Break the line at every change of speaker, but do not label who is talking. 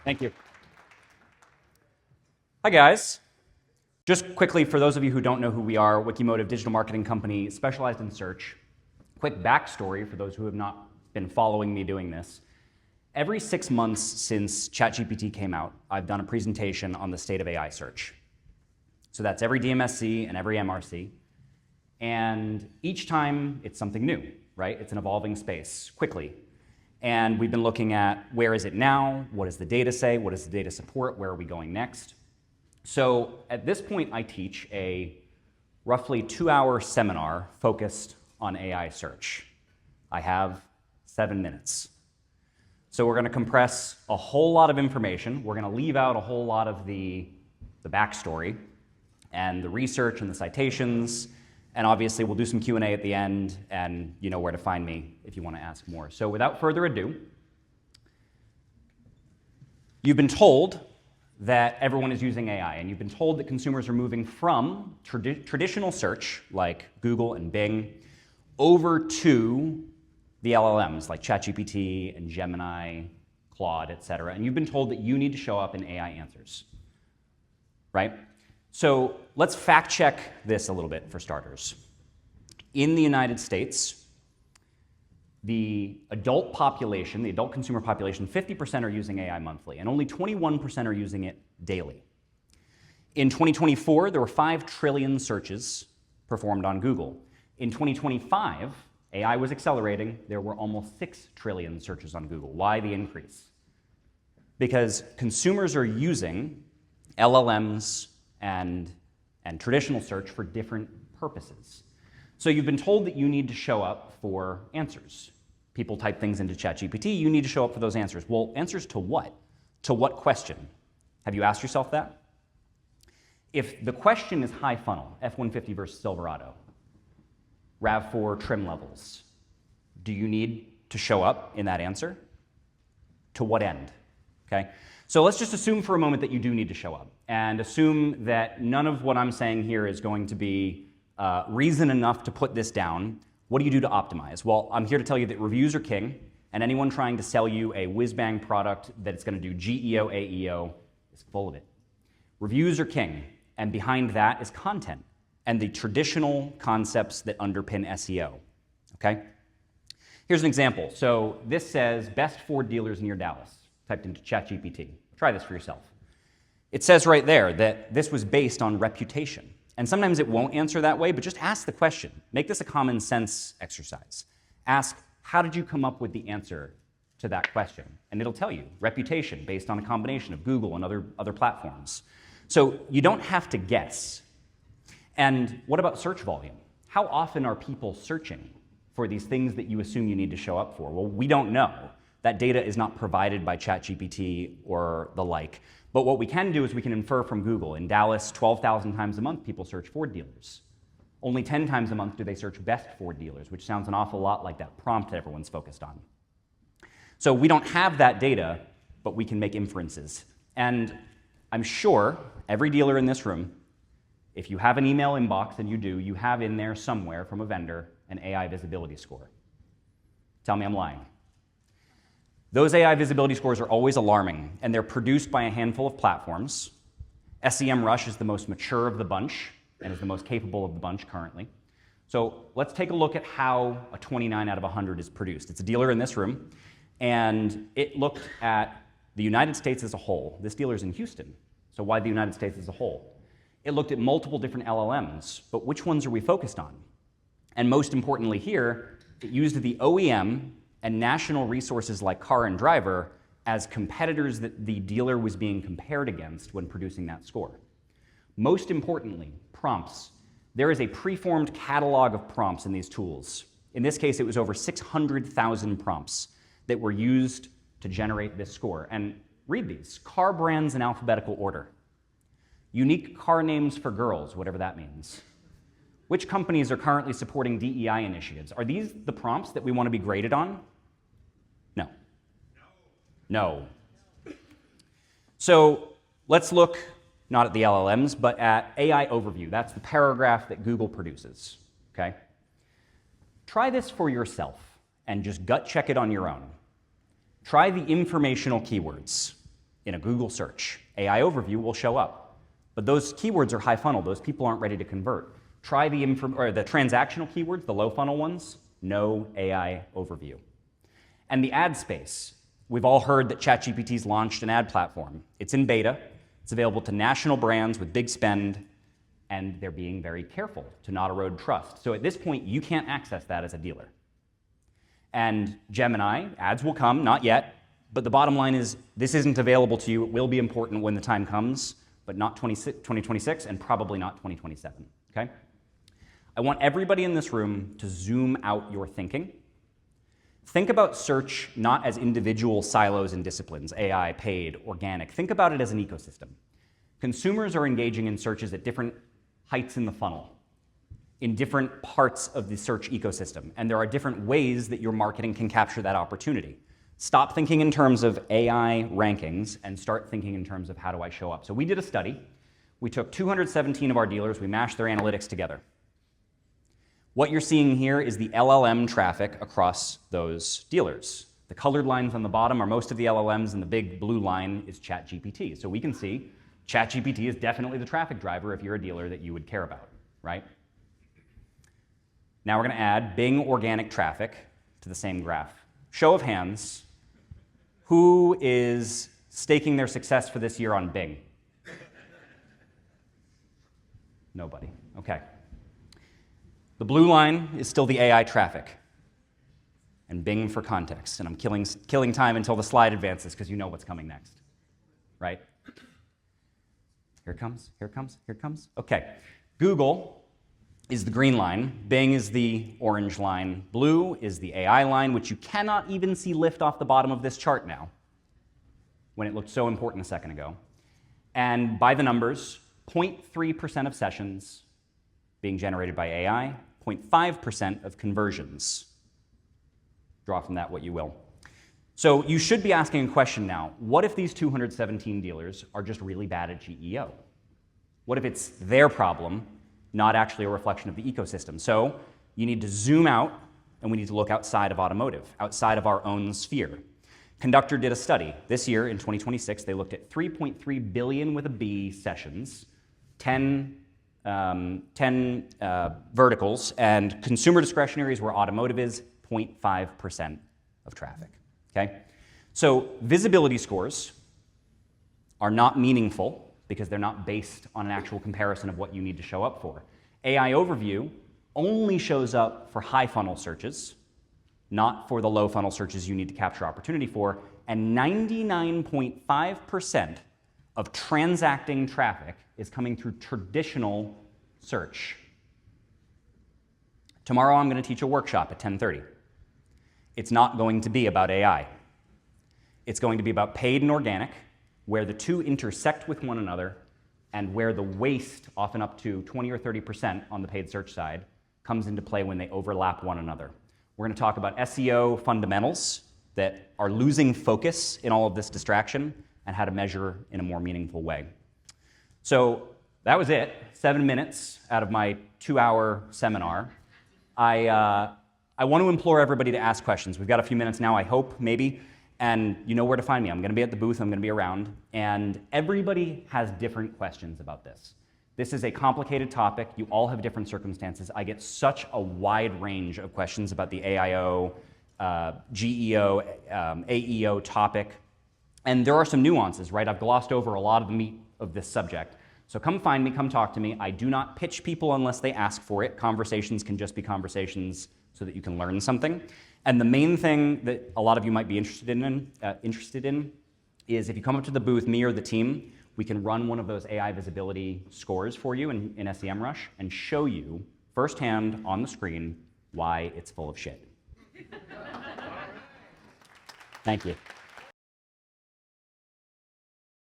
Thank you. Hi, guys. Just quickly, for those of you who don't know who we are, Wikimotive digital marketing company specialized in search. Quick backstory for those who have not been following me doing this. Every 6 months since ChatGPT came out, I've done a presentation on the state of AI search. So that's every DMSC and every MRC. And each time it's something new, right? It's an evolving space quickly. And we've been looking at where is it now? What does the data say? What does the data support? Where are we going next? So at this point, I teach a roughly 2-hour seminar focused on AI search. I have 7 minutes. So we're going to compress a whole lot of information. We're going to leave out a whole lot of the backstory and the research and the citations. And obviously, we'll do some Q&A at the end, and you know where to find me if you want to ask more. So without further ado, you've been told that everyone is using AI, and you've been told that consumers are moving from traditional search, like Google and Bing, over to the LLMs, like ChatGPT and Gemini, Claude, et cetera. And you've been told that you need to show up in AI answers, right? So let's fact check this a little bit for starters. In the United States, the adult population, the adult consumer population, 50% are using AI monthly, and only 21% are using it daily. In 2024, there were 5 trillion searches performed on Google. In 2025, AI was accelerating. There were almost 6 trillion searches on Google. Why the increase? Because consumers are using LLMs and traditional search for different purposes. So you've been told that you need to show up for answers. People type things into ChatGPT, you need to show up for those answers. Well, answers to what? To what question? Have you asked yourself that? If the question is high funnel, F-150 versus Silverado, RAV4 trim levels, do you need to show up in that answer? To what end? Okay? So let's just assume for a moment that you do need to show up, and assume that none of what I'm saying here is going to be reason enough to put this down. What do you do to optimize? Well, I'm here to tell you that reviews are king, and anyone trying to sell you a whiz-bang product that it's going to do GEO, AEO is full of it. Reviews are king, and behind that is content and the traditional concepts that underpin SEO, okay? Here's an example. So this says, best Ford dealers near Dallas, typed into ChatGPT. Try this for yourself. It says right there that this was based on reputation. And sometimes it won't answer that way, but just ask the question. Make this a common sense exercise. Ask, how did you come up with the answer to that question? And it'll tell you, reputation, based on a combination of Google and other platforms. So you don't have to guess. And what about search volume? How often are people searching for these things that you assume you need to show up for? Well, we don't know. That data is not provided by ChatGPT or the like. But what we can do is we can infer from Google. In Dallas, 12,000 times a month, people search Ford dealers. Only 10 times a month do they search best Ford dealers, which sounds an awful lot like that prompt that everyone's focused on. So we don't have that data, but we can make inferences. And I'm sure every dealer in this room, if you have an email inbox, and you do, you have in there somewhere from a vendor an AI visibility score. Tell me I'm lying. Those AI visibility scores are always alarming, and they're produced by a handful of platforms. SEMrush is the most mature of the bunch and is the most capable of the bunch currently. So let's take a look at how a 29 out of 100 is produced. It's a dealer in this room, and it looked at the United States as a whole. This dealer's in Houston, so why the United States as a whole? It looked at multiple different LLMs, but which ones are we focused on? And most importantly here, it used the OEM and national resources like Car and Driver as competitors that the dealer was being compared against when producing that score. Most importantly, prompts. There is a preformed catalog of prompts in these tools. In this case, it was over 600,000 prompts that were used to generate this score. And read these. Car brands in alphabetical order. Unique car names for girls, whatever that means. Which companies are currently supporting DEI initiatives? Are these the prompts that we want to be graded on? No. No. So let's look not at the LLMs, but at AI overview. That's the paragraph that Google produces, okay? Try this for yourself and just gut check it on your own. Try the informational keywords in a Google search. AI overview will show up. But those keywords are high funnel. Those people aren't ready to convert. Try the transactional keywords, the low funnel ones, no AI overview. And the ad space. We've all heard that ChatGPT's launched an ad platform. It's in beta. It's available to national brands with big spend, and they're being very careful to not erode trust. So at this point, you can't access that as a dealer. And Gemini, ads will come, not yet, but the bottom line is this isn't available to you. It will be important when the time comes, but not 2026 and probably not 2027, okay? I want everybody in this room to zoom out your thinking. Think about search not as individual silos and disciplines, AI, paid, organic. Think about it as an ecosystem. Consumers are engaging in searches at different heights in the funnel, in different parts of the search ecosystem, and there are different ways that your marketing can capture that opportunity. Stop thinking in terms of AI rankings and start thinking in terms of how do I show up. So we did a study. We took 217 of our dealers, we mashed their analytics together. What you're seeing here is the LLM traffic across those dealers. The colored lines on the bottom are most of the LLMs, and the big blue line is ChatGPT. So we can see ChatGPT is definitely the traffic driver if you're a dealer that you would care about, right? Now we're going to add Bing organic traffic to the same graph. Show of hands, who is staking their success for this year on Bing? Nobody. Okay. The blue line is still the AI traffic. And Bing for context. And I'm killing time until the slide advances because you know what's coming next, right? Here it comes, here it comes, here it comes. Okay. Google is the green line. Bing is the orange line. Blue is the AI line, which you cannot even see lift off the bottom of this chart now, when it looked so important a second ago. And by the numbers, 0.3% of sessions being generated by AI, 0.5% of conversions. Draw from that what you will. So you should be asking a question now. What if these 217 dealers are just really bad at GEO? What if it's their problem, not actually a reflection of the ecosystem? So you need to zoom out, and we need to look outside of automotive, outside of our own sphere. Conductor did a study. This year, in 2026, they looked at 3.3 billion with a B sessions, 10 verticals, and consumer discretionaries where automotive is 0.5% of traffic, okay? So visibility scores are not meaningful because they're not based on an actual comparison of what you need to show up for. AI overview only shows up for high funnel searches, not for the low funnel searches you need to capture opportunity for, and 99.5% of transacting traffic is coming through traditional search. Tomorrow I'm going to teach a workshop at 10:30. It's not going to be about AI. It's going to be about paid and organic, where the two intersect with one another and where the waste, often up to 20 or 30% on the paid search side, comes into play when they overlap one another. We're going to talk about SEO fundamentals that are losing focus in all of this distraction and how to measure in a more meaningful way. So that was it, 7 minutes out of my 2-hour seminar. I want to implore everybody to ask questions. We've got a few minutes now, I hope, maybe, and you know where to find me. I'm going to be at the booth, I'm going to be around, and everybody has different questions about this. This is a complicated topic. You all have different circumstances. I get such a wide range of questions about the AIO, GEO, AEO topic, and there are some nuances, right? I've glossed over a lot of the meat of this subject. So come find me, come talk to me. I do not pitch people unless they ask for it. Conversations can just be conversations so that you can learn something. And the main thing that a lot of you might be interested in is if you come up to the booth, me or the team, we can run one of those AI visibility scores for you in SEMrush and show you firsthand on the screen why it's full of shit. Thank you.